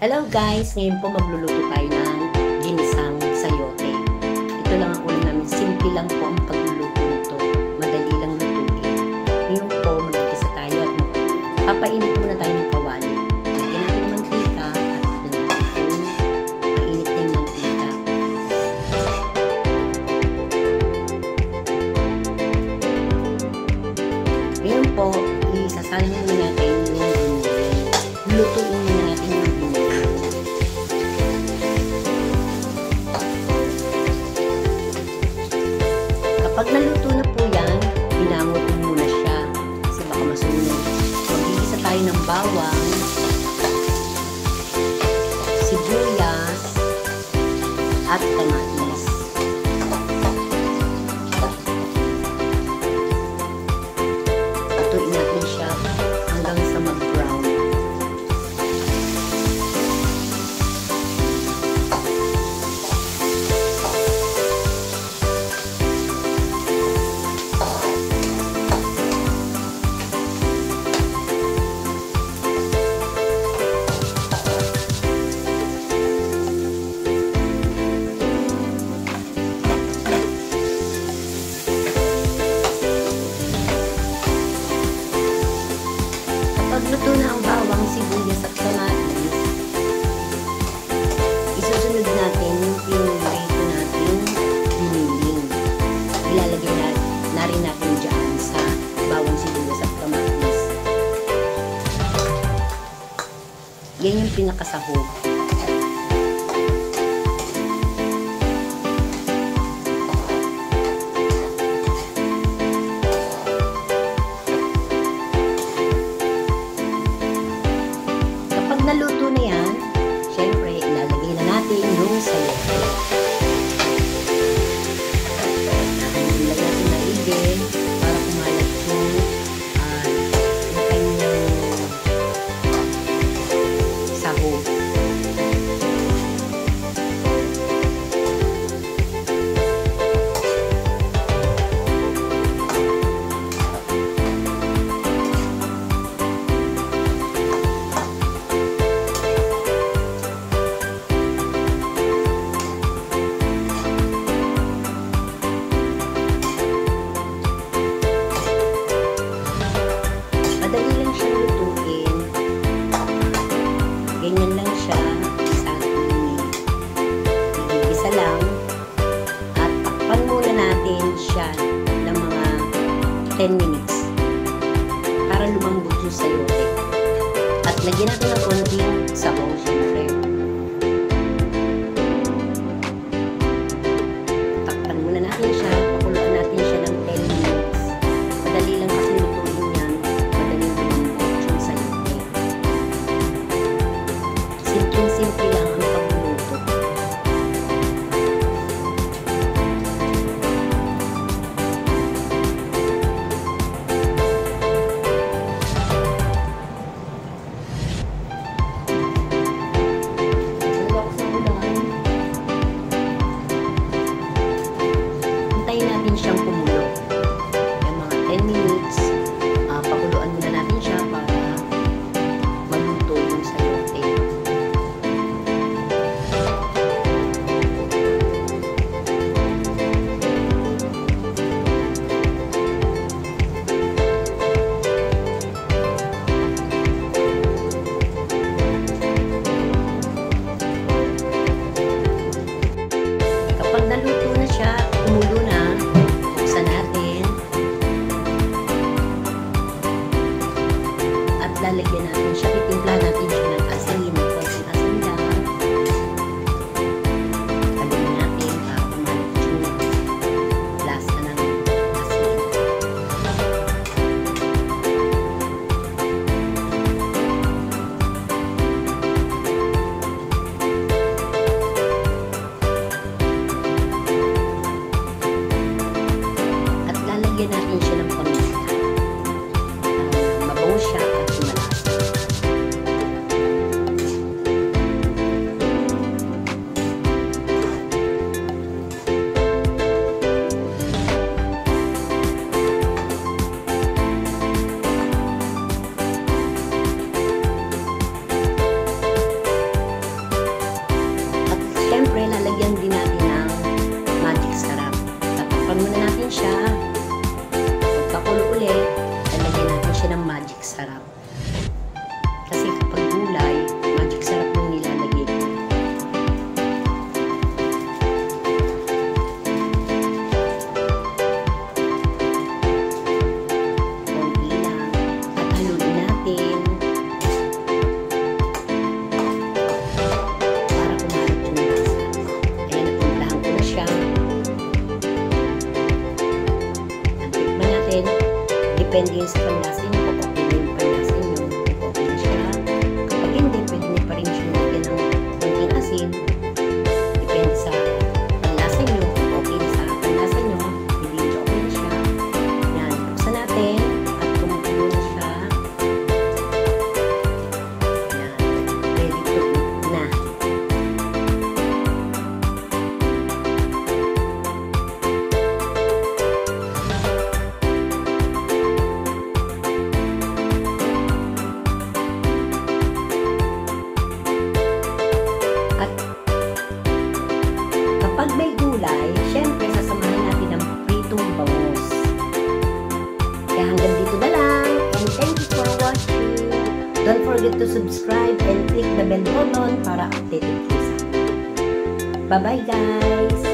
Hello guys! Ngayon po magluluto tayo ng ginisang sayote. Ito lang ang ulam namin. Simple lang po ang pagluluto nito. Madali lang lutuin. Ngayon po, magkikisa tayo at papainit muna tayo ng kawali. Lagyan natin ng mantika at mainit na yung mantika. Ngayon po, isasalin muna natin yung ginisang. Lutuin muna natin yung Pag naluto na po yan, binangotin muna siya kasi baka masunog. Mag-iisa tayo ng bawang, sibuyas, at kamatis. Lutuin natin siya hanggang sa mag-brown. Pag luto na ang bawang, sibuyas at kamatis, isusunod natin yung pinurito natin giniling. Ilalagay na rin natin dyan sa bawang, sibuyas at kamatis. Yan yung pinakasahog. Naluto na yan, syempre, ilalagay na natin yung sayote. Ilagay natin na igin para kumalat yung kanyang sahog. Madali lang siyang lutuin. Ganyan lang siya. Isa lang. At takpan muna natin siya ng mga 10 minutes para lumambot yung sayote. At lagyan natin ng konting sabaw, syempre. Takpan muna natin siya. Pakuluan natin siya ng 10 minutes. Madali lang kasi lutuin yan. Simple lang ang pagluluto. Hintayin natin siyang kumulo. Yung mga 10 minutes, pakuluan muna natin siya para magluto yung sayote. Depende yun sa panlasa nyo. Kung okay na yung panlasa nyo, okay na siya. Kapag hindi, pwede nyo pa rin siya lagyan ng konting asin. Depende sa panlasa nyo. Kung okay na sa panlasa nyo, hindi nyo okay na siya. Yan, buksan natin at kumukulo na siya. Yan, ready to eat na. Kapag may gulay, syempre sasamahan natin ng pritong bangus. Kaya hanggang dito na lang. And thank you for watching. Don't forget to subscribe and click the bell button para updated kayo sa akin. Bye-bye guys!